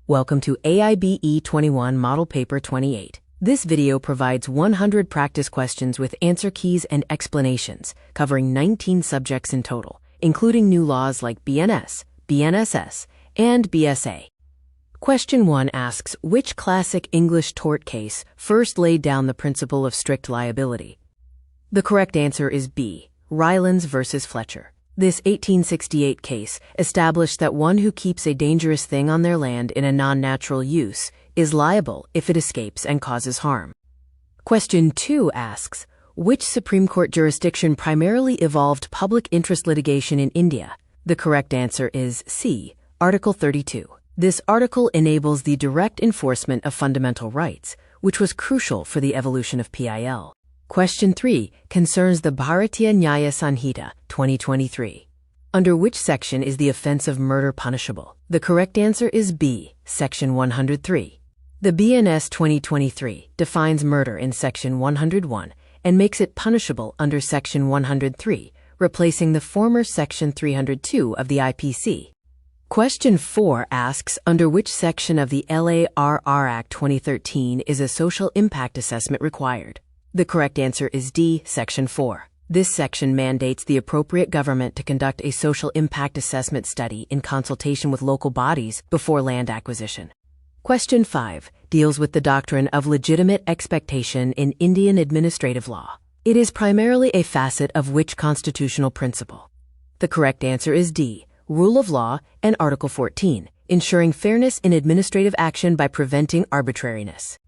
Welcome to AIBE 21 Model Paper 28. This video provides 100 practice questions with answer keys and explanations, covering 19 subjects in total, including new laws like BNS, BNSS, and BSA. Question 1 asks, which classic English tort case first laid down the principle of strict liability? The correct answer is B, Rylands v. Fletcher. This 1868 case established that one who keeps a dangerous thing on their land in a non-natural use is liable if it escapes and causes harm. Question 2 asks, which Supreme Court jurisdiction primarily evolved public interest litigation in India? The correct answer is C, Article 32. This article enables the direct enforcement of fundamental rights, which was crucial for the evolution of PIL. Question 3 concerns the Bharatiya Nyaya Sanhita, 2023. Under which section is the offense of murder punishable? The correct answer is B, Section 103. The BNS 2023 defines murder in Section 101 and makes it punishable under Section 103, replacing the former Section 302 of the IPC. Question 4 asks, under which section of the LARR Act 2013 is a social impact assessment required? The correct answer is D, Section 4. This section mandates the appropriate government to conduct a social impact assessment study in consultation with local bodies before land acquisition. Question 5 deals with the doctrine of legitimate expectation in Indian administrative law. It is primarily a facet of which constitutional principle? The correct answer is D, Rule of Law and Article 14, ensuring fairness in administrative action by preventing arbitrariness.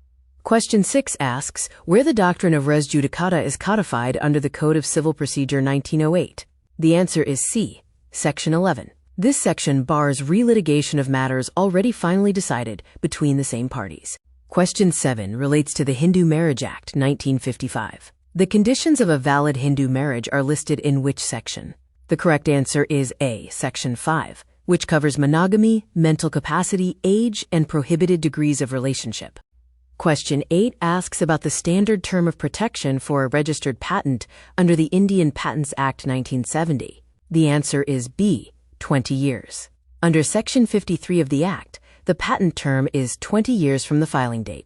Question 6 asks, where the doctrine of res judicata is codified under the Code of Civil Procedure 1908. The answer is C, Section 11. This section bars relitigation of matters already finally decided between the same parties. Question 7 relates to the Hindu Marriage Act 1955. The conditions of a valid Hindu marriage are listed in which section? The correct answer is A, Section 5, which covers monogamy, mental capacity, age, and prohibited degrees of relationship. Question 8 asks about the standard term of protection for a registered patent under the Indian Patents Act 1970. The answer is B, 20 years. Under Section 53 of the Act, the patent term is 20 years from the filing date.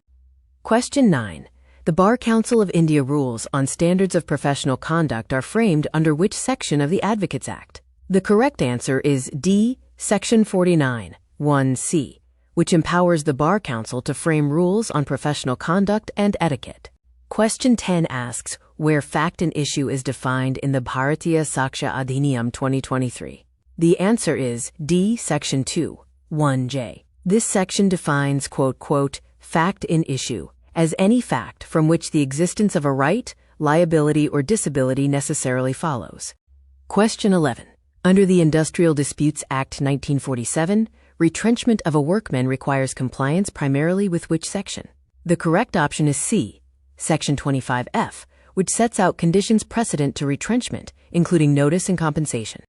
Question 9. The Bar Council of India rules on standards of professional conduct are framed under which section of the Advocates Act? The correct answer is D, Section 49, 1C. which empowers the Bar Council to frame rules on professional conduct and etiquette. Question 10 asks, where fact and issue is defined in the Bharatiya Saksha Adhiniyam 2023. The answer is D, Section 2, 1J. This section defines, quote, fact in issue as any fact from which the existence of a right, liability, or disability necessarily follows. Question 11. Under the Industrial Disputes Act 1947, retrenchment of a workman requires compliance primarily with which section? The correct option is C, Section 25F, which sets out conditions precedent to retrenchment, including notice and compensation.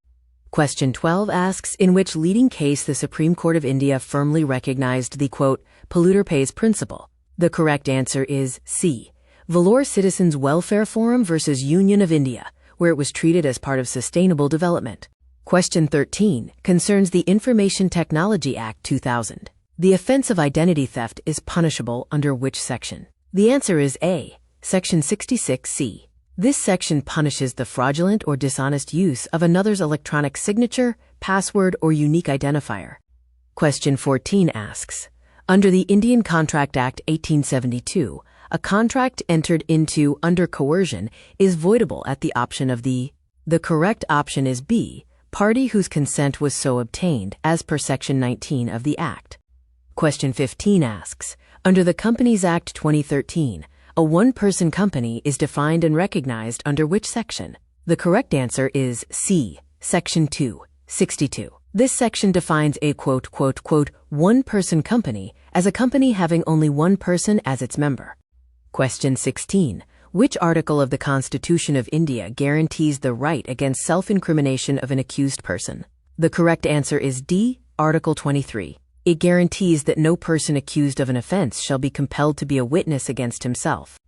Question 12 asks, in which leading case the Supreme Court of India firmly recognized the, quote, polluter pays principle? The correct answer is C, Vellore Citizens Welfare Forum versus Union of India, where it was treated as part of sustainable development. Question 13 concerns the Information Technology Act 2000. The offense of identity theft is punishable under which section? The answer is A, Section 66C. This section punishes the fraudulent or dishonest use of another's electronic signature, password, or unique identifier. Question 14 asks, under the Indian Contract Act 1872, a contract entered into under coercion is voidable at the option of the correct option is B, party whose consent was so obtained as per Section 19 of the Act. Question 15 asks, under the Companies Act 2013, a one-person company is defined and recognized under which section? The correct answer is C, Section 262. This section defines a quote, one-person company as a company having only one person as its member. Question 16. Which article of the Constitution of India guarantees the right against self-incrimination of an accused person? The correct answer is D, Article 23. It guarantees that no person accused of an offense shall be compelled to be a witness against himself.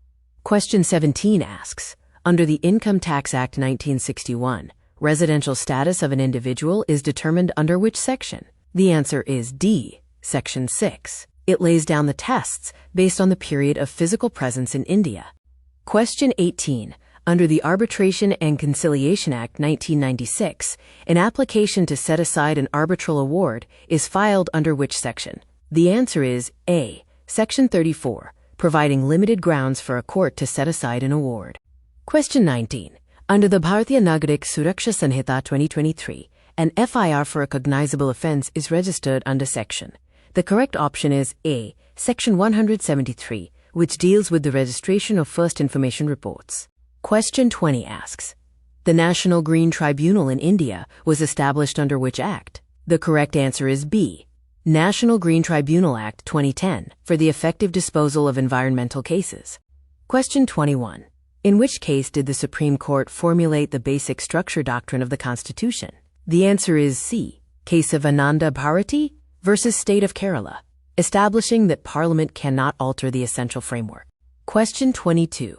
Question 17 asks, under the Income Tax Act 1961, residential status of an individual is determined under which section? The answer is D, Section 6. It lays down the tests based on the period of physical presence in India. Question 18. Under the Arbitration and Conciliation Act 1996, an application to set aside an arbitral award is filed under which section? The answer is A. Section 34, providing limited grounds for a court to set aside an award. Question 19. Under the Bharatiya Nagarik Suraksha Sanhita 2023, an FIR for a cognizable offense is registered under section. The correct option is A. Section 173, which deals with the registration of first information reports. Question 20 asks, the National Green Tribunal in India was established under which act? The correct answer is B. National Green Tribunal Act 2010 for the effective disposal of environmental cases. Question 21. In which case did the Supreme Court formulate the basic structure doctrine of the Constitution? The answer is C. Case of Ananda Bharati versus State of Kerala, establishing that Parliament cannot alter the essential framework. Question 22.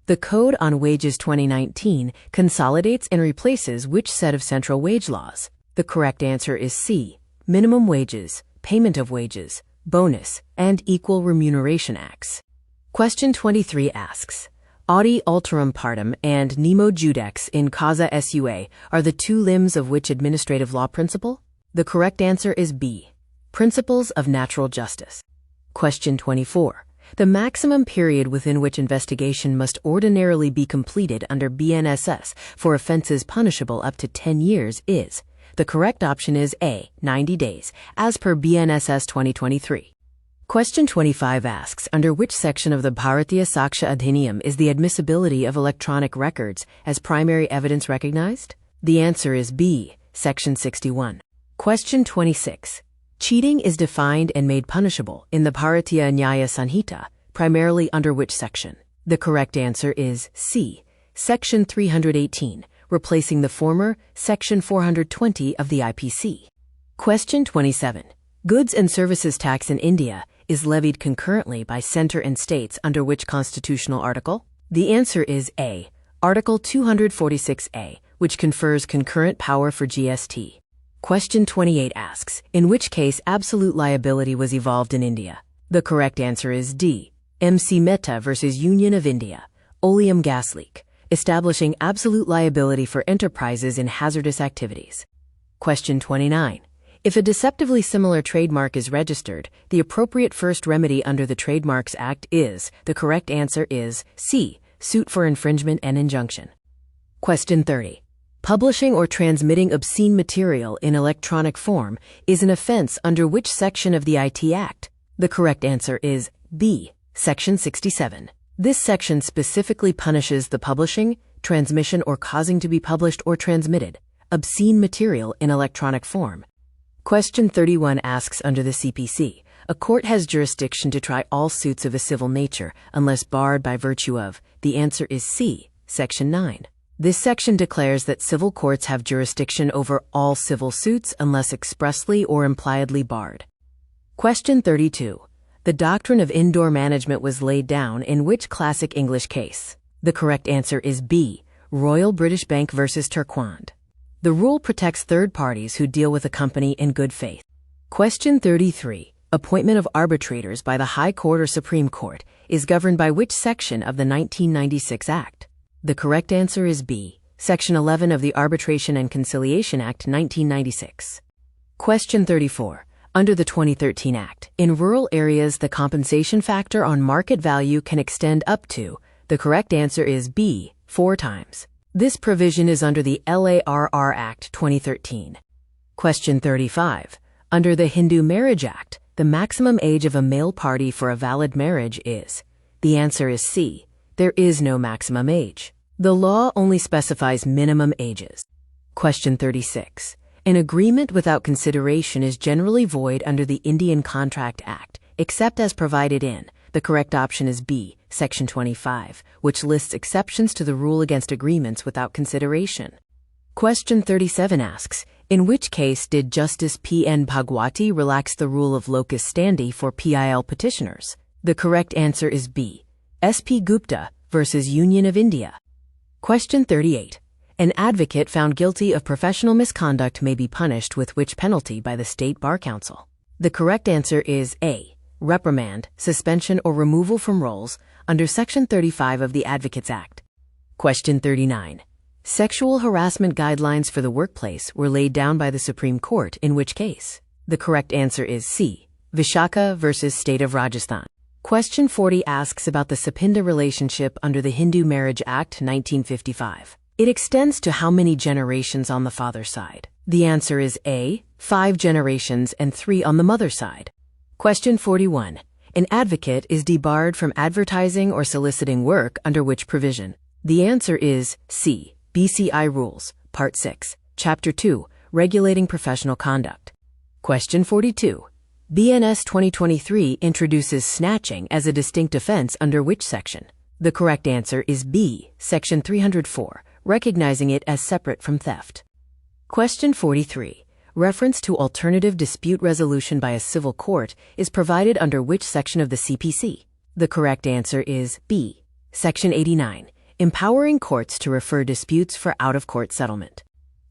The Code on Wages 2019 consolidates and replaces which set of central wage laws? The correct answer is C. Minimum wages, payment of wages, bonus, and equal remuneration acts. Question 23 asks, Audi alterum partem and nemo judex in causa sua are the two limbs of which administrative law principle? The correct answer is B. Principles of natural justice. Question 24. The maximum period within which investigation must ordinarily be completed under BNSS for offenses punishable up to 10 years is. The correct option is A. 90 days, as per BNSS 2023. Question 25 asks, under which section of the Bharatiya Saksha Adhiniyam is the admissibility of electronic records as primary evidence recognized? The answer is B. Section 61. Question 26. Cheating is defined and made punishable in the Bharatiya Nyaya Sanhita, primarily under which section? The correct answer is C. Section 318, replacing the former Section 420 of the IPC. Question 27. Goods and services tax in India is levied concurrently by centre and states under which constitutional article? The answer is A. Article 246A, which confers concurrent power for GST. Question 28 asks, in which case absolute liability was evolved in India? The correct answer is D. MC Mehta versus Union of India, oleum gas leak, establishing absolute liability for enterprises in hazardous activities. Question 29. If a deceptively similar trademark is registered, the appropriate first remedy under the Trademarks Act is. The correct answer is C. Suit for infringement and injunction. Question 30. Publishing or transmitting obscene material in electronic form is an offense under which section of the IT Act? The correct answer is B. Section 67. This section specifically punishes the publishing, transmission, or causing to be published or transmitted obscene material in electronic form. Question 31 asks, under the CPC, a court has jurisdiction to try all suits of a civil nature unless barred by virtue of. The answer is C. Section 9. This section declares that civil courts have jurisdiction over all civil suits unless expressly or impliedly barred. Question 32. The doctrine of indoor management was laid down in which classic English case? The correct answer is B. Royal British Bank versus Turquand. The rule protects third parties who deal with a company in good faith. Question 33. Appointment of arbitrators by the High Court or Supreme Court is governed by which section of the 1996 Act? The correct answer is B. Section 11 of the Arbitration and Conciliation Act 1996. Question 34. Under the 2013 Act, in rural areas the compensation factor on market value can extend up to. The correct answer is B. 4 times. This provision is under the LARR Act 2013. Question 35. Under the Hindu Marriage Act, the maximum age of a male party for a valid marriage is. The answer is C. There is no maximum age. The law only specifies minimum ages. Question 36. An agreement without consideration is generally void under the Indian Contract Act, except as provided in. The correct option is B. Section 25, which lists exceptions to the rule against agreements without consideration. Question 37 asks, in which case did Justice P.N. Bhagwati relax the rule of locus standi for PIL petitioners? The correct answer is B. S.P. Gupta versus Union of India. Question 38. An advocate found guilty of professional misconduct may be punished with which penalty by the State Bar Council? The correct answer is A. Reprimand, suspension, or removal from roles under Section 35 of the Advocates Act. Question 39. Sexual harassment guidelines for the workplace were laid down by the Supreme Court in which case? The correct answer is C. Vishaka versus State of Rajasthan. Question 40 asks about the Sapinda relationship under the Hindu Marriage Act 1955. It extends to how many generations on the father's side? The answer is A. 5 generations and 3 on the mother's side. Question 41. An advocate is debarred from advertising or soliciting work under which provision? The answer is C. BCI Rules, Part 6, Chapter 2, Regulating Professional Conduct. Question 42. BNS 2023 introduces snatching as a distinct offense under which section? The correct answer is B. Section 304, recognizing it as separate from theft. Question 43. Reference to alternative dispute resolution by a civil court is provided under which section of the CPC? The correct answer is B. Section 89, empowering courts to refer disputes for out-of-court settlement.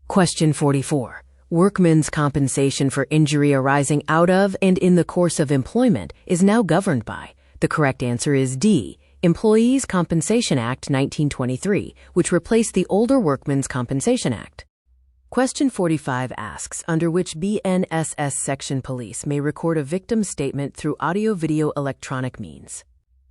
Question 44. Workmen's compensation for injury arising out of and in the course of employment is now governed by? The correct answer is D. Employees' Compensation Act 1923, which replaced the older Workmen's Compensation Act. Question 45 asks under which BNSS section police may record a victim's statement through audio-video electronic means?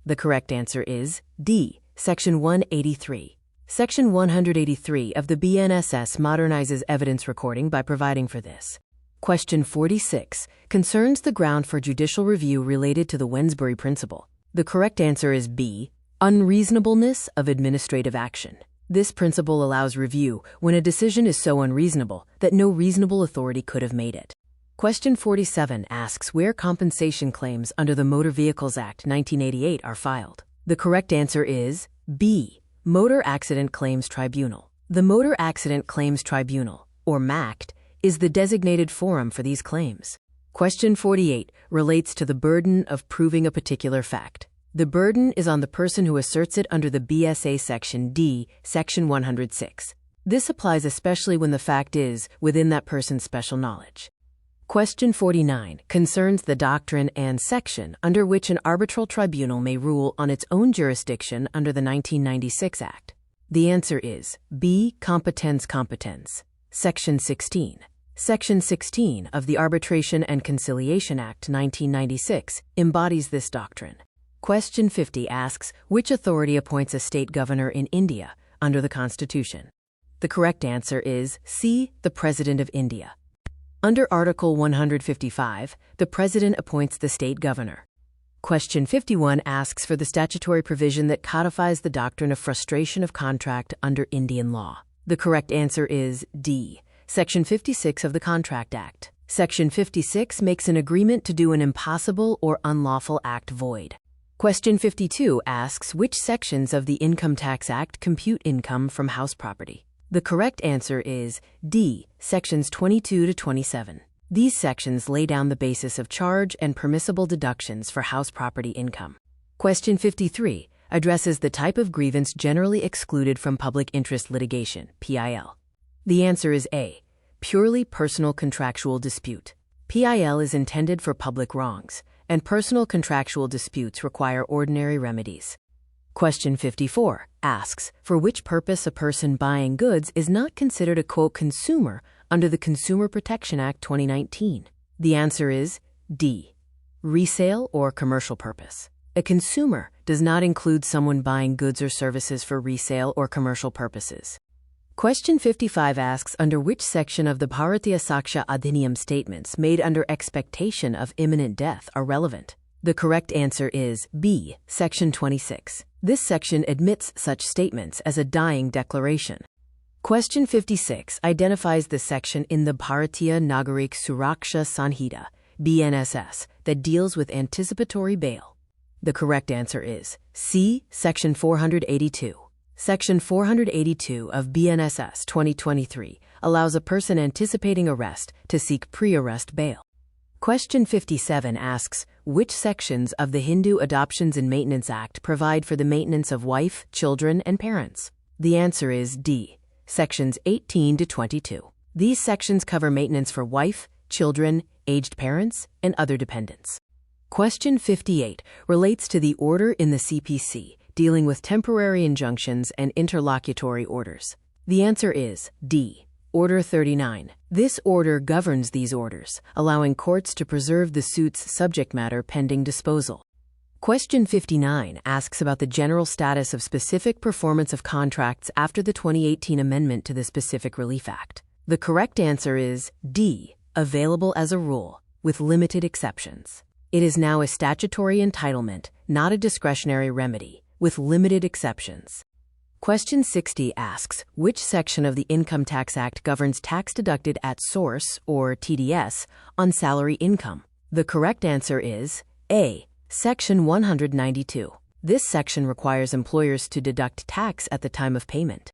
The correct answer is D. Section 183. Section 183 of the BNSS modernizes evidence recording by providing for this. Question 46 concerns the ground for judicial review related to the Wensbury Principle. The correct answer is B. Unreasonableness of administrative action. This principle allows review when a decision is so unreasonable that no reasonable authority could have made it. Question 47 asks where compensation claims under the Motor Vehicles Act 1988 are filed. The correct answer is B. Motor Accident Claims Tribunal. The Motor Accident Claims Tribunal, or MACT, is the designated forum for these claims. Question 48 relates to the burden of proving a particular fact. The burden is on the person who asserts it under the BSA Section D, Section 106. This applies especially when the fact is within that person's special knowledge. Question 49 concerns the doctrine and section under which an arbitral tribunal may rule on its own jurisdiction under the 1996 Act. The answer is B. Competens. Section 16. Section 16 of the Arbitration and Conciliation Act 1996 embodies this doctrine. Question 50 asks which authority appoints a state governor in India under the Constitution? The correct answer is C. The President of India. Under Article 155, the President appoints the state governor. Question 51 asks for the statutory provision that codifies the doctrine of frustration of contract under Indian law. The correct answer is D. Section 56 of the Contract Act. Section 56 makes an agreement to do an impossible or unlawful act void. Question 52 asks which sections of the Income Tax Act compute income from house property. The correct answer is D. Sections 22 to 27. These sections lay down the basis of charge and permissible deductions for house property income. Question 53 addresses the type of grievance generally excluded from public interest litigation, PIL. The answer is A. Purely personal contractual dispute. PIL is intended for public wrongs, and personal contractual disputes require ordinary remedies. Question 54 asks for which purpose a person buying goods is not considered a, quote, consumer under the Consumer Protection Act 2019. The answer is D. Resale or commercial purpose. A consumer does not include someone buying goods or services for resale or commercial purposes. Question 55 asks under which section of the Bharatiya Saksha Adhiniyam statements made under expectation of imminent death are relevant. The correct answer is B. Section 26. This section admits such statements as a dying declaration. Question 56 identifies the section in the Bharatiya Nagarik Suraksha Sanhita, BNSS, that deals with anticipatory bail. The correct answer is C. Section 482. Section 482 of BNSS 2023 allows a person anticipating arrest to seek pre-arrest bail. Question 57 asks, which sections of the Hindu Adoptions and Maintenance Act provide for the maintenance of wife, children, and parents? The answer is D. Sections 18 to 22. These sections cover maintenance for wife, children, aged parents, and other dependents. Question 58 relates to the order in the CPC, dealing with temporary injunctions and interlocutory orders. The answer is D. Order 39. This order governs these orders, allowing courts to preserve the suit's subject matter pending disposal. Question 59 asks about the general status of specific performance of contracts after the 2018 amendment to the Specific Relief Act. The correct answer is D. Available as a rule, with limited exceptions. It is now a statutory entitlement, not a discretionary remedy, with limited exceptions. Question 60 asks, which section of the Income Tax Act governs tax deducted at source, or TDS, on salary income? The correct answer is A. Section 192. This section requires employers to deduct tax at the time of payment.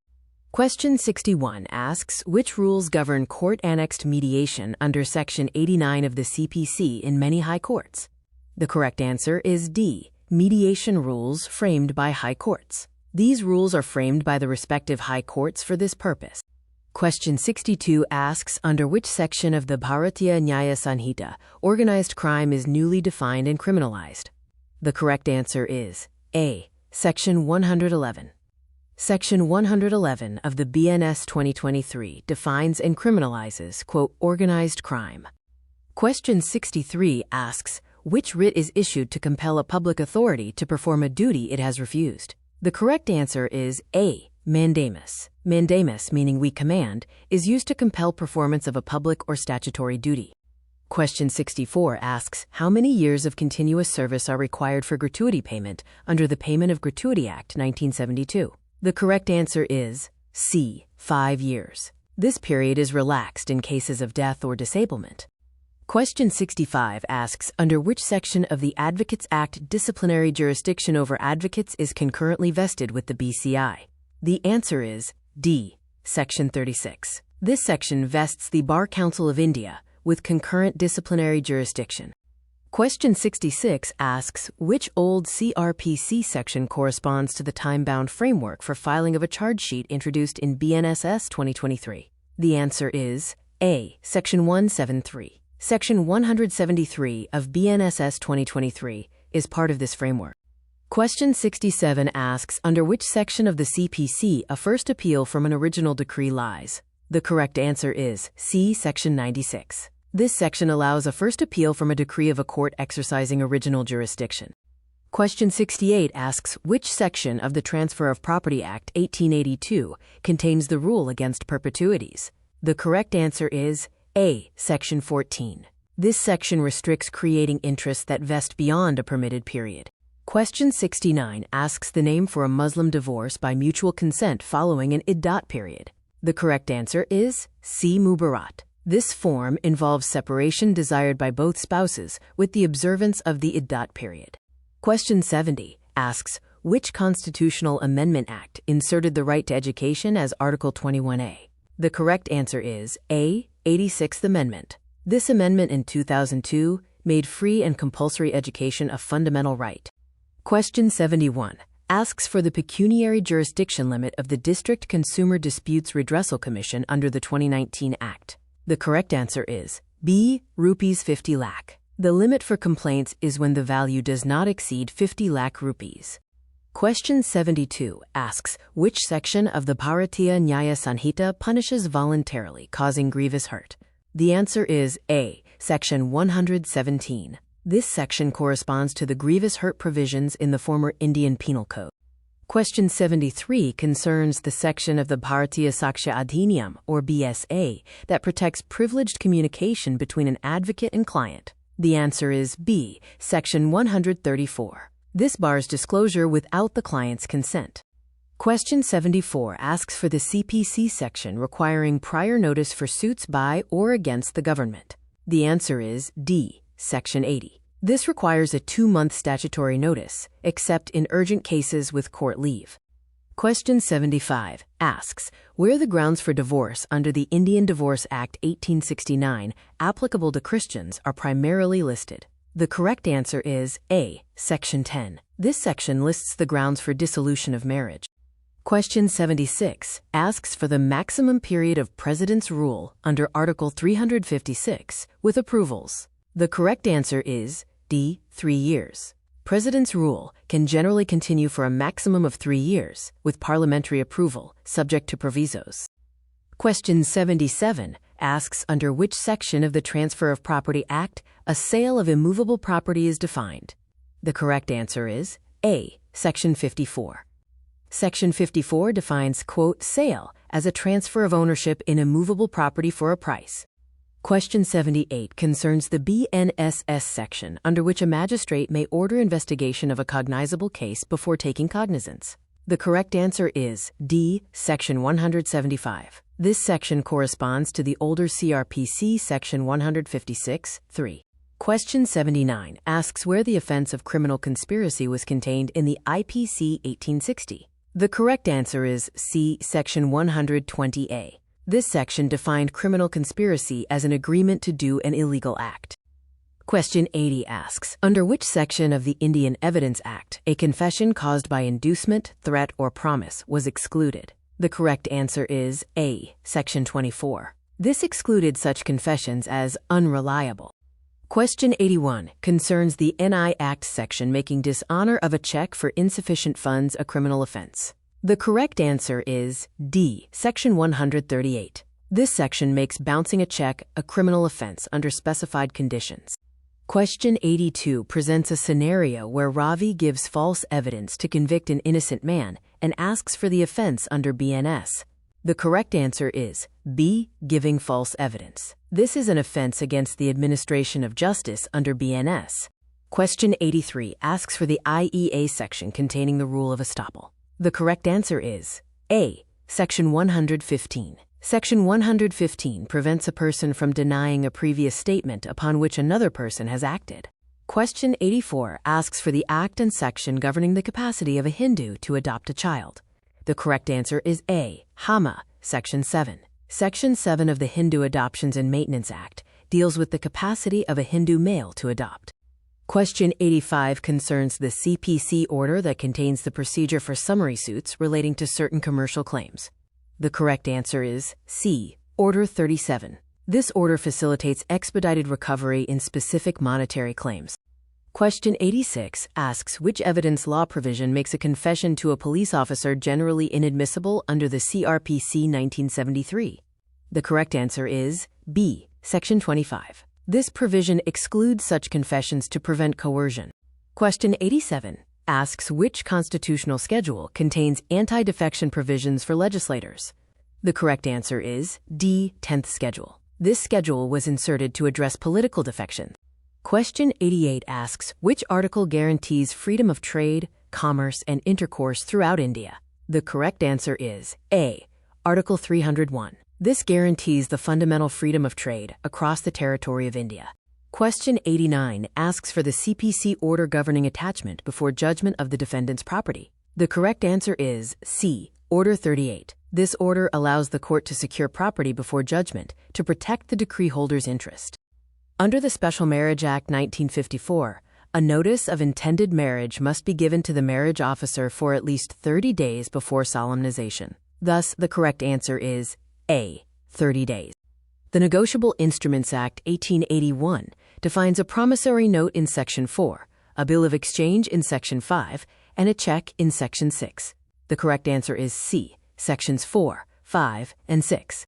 Question 61 asks, which rules govern court-annexed mediation under Section 89 of the CPC in many high courts? The correct answer is D. Mediation rules framed by high courts. These rules are framed by the respective high courts for this purpose. Question 62 asks, under which section of the Bharatiya Nyaya Sanhita organized crime is newly defined and criminalized? The correct answer is A. Section 111. Section 111 of the BNS 2023 defines and criminalizes, quote, organized crime. Question 63 asks, which writ is issued to compel a public authority to perform a duty it has refused? The correct answer is A. Mandamus. Mandamus, meaning we command, is used to compel performance of a public or statutory duty. Question 64 asks, how many years of continuous service are required for gratuity payment under the Payment of Gratuity Act 1972? The correct answer is C. 5 years. This period is relaxed in cases of death or disablement. Question 65 asks, under which section of the Advocates Act disciplinary jurisdiction over advocates is concurrently vested with the BCI? The answer is D. Section 36. This section vests the Bar Council of India with concurrent disciplinary jurisdiction. Question 66 asks, which old CRPC section corresponds to the time-bound framework for filing of a charge sheet introduced in BNSS 2023? The answer is A. Section 173. Section 173 of BNSS 2023 is part of this framework. Question 67 asks, under which section of the CPC a first appeal from an original decree lies? The correct answer is C. Section 96. This section allows a first appeal from a decree of a court exercising original jurisdiction. Question 68 asks, which section of the Transfer of Property Act 1882 contains the rule against perpetuities? The correct answer is A. Section 14. This section restricts creating interests that vest beyond a permitted period. Question 69 asks the name for a Muslim divorce by mutual consent following an iddat period. The correct answer is C. Mubarat. This form involves separation desired by both spouses with the observance of the iddat period. Question 70 asks, which constitutional amendment act inserted the right to education as Article 21A? The correct answer is A. 86th Amendment. This amendment in 2002 made free and compulsory education a fundamental right. Question 71 asks for the pecuniary jurisdiction limit of the District Consumer Disputes Redressal Commission under the 2019 Act. The correct answer is B. Rupees 50 lakh. The limit for complaints is when the value does not exceed 50 lakh rupees. Question 72 asks, which section of the Bharatiya Nyaya Sanhita punishes voluntarily causing grievous hurt? The answer is A. Section 117. This section corresponds to the grievous hurt provisions in the former Indian Penal Code. Question 73 concerns the section of the Bharatiya Saksha Adhiniyam, or BSA, that protects privileged communication between an advocate and client. The answer is B. Section 134. This bars disclosure without the client's consent. Question 74 asks for the CPC section requiring prior notice for suits by or against the government. The answer is D. Section 80. This requires a 2-month statutory notice, except in urgent cases with court leave. Question 75 asks, where the grounds for divorce under the Indian Divorce Act 1869 applicable to Christians are primarily listed. The correct answer is A. Section 10. This section lists the grounds for dissolution of marriage. Question 76 asks for the maximum period of President's rule under Article 356 with approvals. The correct answer is D. 3 years. President's rule can generally continue for a maximum of 3 years, with parliamentary approval, subject to provisos. Question 77 asks under which section of the Transfer of Property Act a sale of immovable property is defined. The correct answer is A. Section 54. Section 54 defines, quote, sale as a transfer of ownership in immovable property for a price. Question 78 concerns the BNSS section, under which a magistrate may order investigation of a cognizable case before taking cognizance. The correct answer is D. Section 175. This section corresponds to the older CRPC Section 156(3). Question 79 asks where the offense of criminal conspiracy was contained in the IPC 1860. The correct answer is C. Section 120A. This section defined criminal conspiracy as an agreement to do an illegal act. Question 80 asks, under which section of the Indian Evidence Act a confession caused by inducement, threat, or promise was excluded? The correct answer is A. Section 24. This excluded such confessions as unreliable. Question 81 concerns the NI Act section making dishonor of a check for insufficient funds a criminal offense. The correct answer is D. Section 138. This section makes bouncing a check a criminal offense under specified conditions. Question 82 presents a scenario where Ravi gives false evidence to convict an innocent man and asks for the offense under BNS. The correct answer is B. Giving false evidence. This is an offense against the administration of justice under BNS. Question 83 asks for the IEA section containing the rule of estoppel. The correct answer is A. Section 115. Section 115 prevents a person from denying a previous statement upon which another person has acted. Question 84 asks for the act and section governing the capacity of a Hindu to adopt a child. The correct answer is A. HAMA, Section 7. Section 7 of the Hindu Adoptions and Maintenance Act deals with the capacity of a Hindu male to adopt. Question 85 concerns the CPC order that contains the procedure for summary suits relating to certain commercial claims. The correct answer is C. Order 37. This order facilitates expedited recovery in specific monetary claims. Question 86 asks which evidence law provision makes a confession to a police officer generally inadmissible under the CRPC 1973. The correct answer is B. Section 25. This provision excludes such confessions to prevent coercion. Question 87 asks which constitutional schedule contains anti-defection provisions for legislators. The correct answer is D. 10th Schedule. This schedule was inserted to address political defection. Question 88 asks which article guarantees freedom of trade, commerce, and intercourse throughout India. The correct answer is A. Article 301. This guarantees the fundamental freedom of trade across the territory of India. Question 89 asks for the CPC order governing attachment before judgment of the defendant's property. The correct answer is C. Order 38. This order allows the court to secure property before judgment to protect the decree holder's interest. Under the Special Marriage Act 1954, a notice of intended marriage must be given to the marriage officer for at least 30 days before solemnization. Thus, the correct answer is A. 30 days. The Negotiable Instruments Act 1881 defines a promissory note in Section 4, a bill of exchange in Section 5, and a check in Section 6. The correct answer is C. Sections 4, 5, and 6.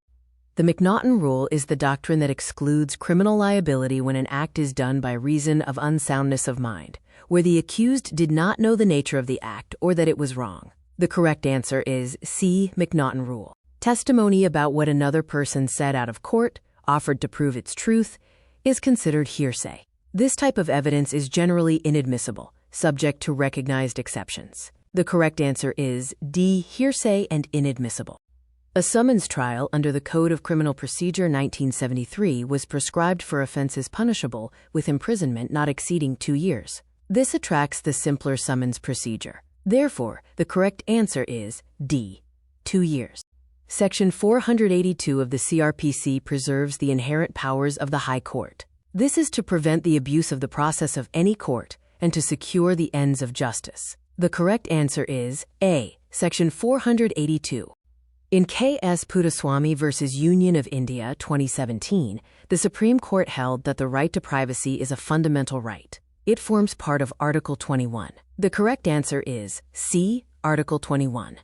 The McNaughton Rule is the doctrine that excludes criminal liability when an act is done by reason of unsoundness of mind, where the accused did not know the nature of the act or that it was wrong. The correct answer is C. McNaughton Rule. Testimony about what another person said out of court, offered to prove its truth, is considered hearsay. This type of evidence is generally inadmissible, subject to recognized exceptions. The correct answer is D. Hearsay and inadmissible. A summons trial under the Code of Criminal Procedure 1973 was prescribed for offenses punishable with imprisonment not exceeding 2 years. This attracts the simpler summons procedure. Therefore, the correct answer is D. 2 years. Section 482 of the CRPC preserves the inherent powers of the High Court. This is to prevent the abuse of the process of any court and to secure the ends of justice. The correct answer is A. Section 482. In K.S. Puttaswamy v. Union of India 2017, the Supreme Court held that the right to privacy is a fundamental right. It forms part of Article 21. The correct answer is C. Article 21.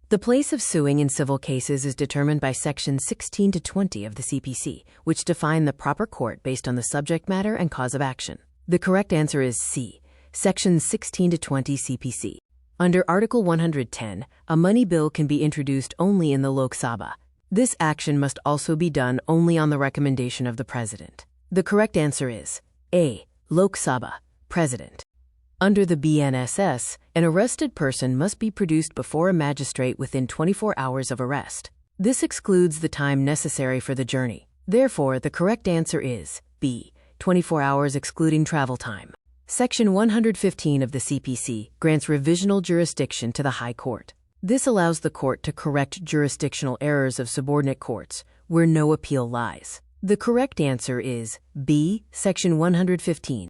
The place of suing in civil cases is determined by Sections 16 to 20 of the CPC, which define the proper court based on the subject matter and cause of action. The correct answer is C. Sections 16 to 20 CPC. Under Article 110, a money bill can be introduced only in the Lok Sabha. This action must also be done only on the recommendation of the President. The correct answer is A. Lok Sabha, President. Under the BNSS, an arrested person must be produced before a magistrate within 24 hours of arrest. This excludes the time necessary for the journey. Therefore, the correct answer is B. 24 hours excluding travel time. Section 115 of the CPC grants revisional jurisdiction to the High Court. This allows the court to correct jurisdictional errors of subordinate courts where no appeal lies. The correct answer is B. Section 115.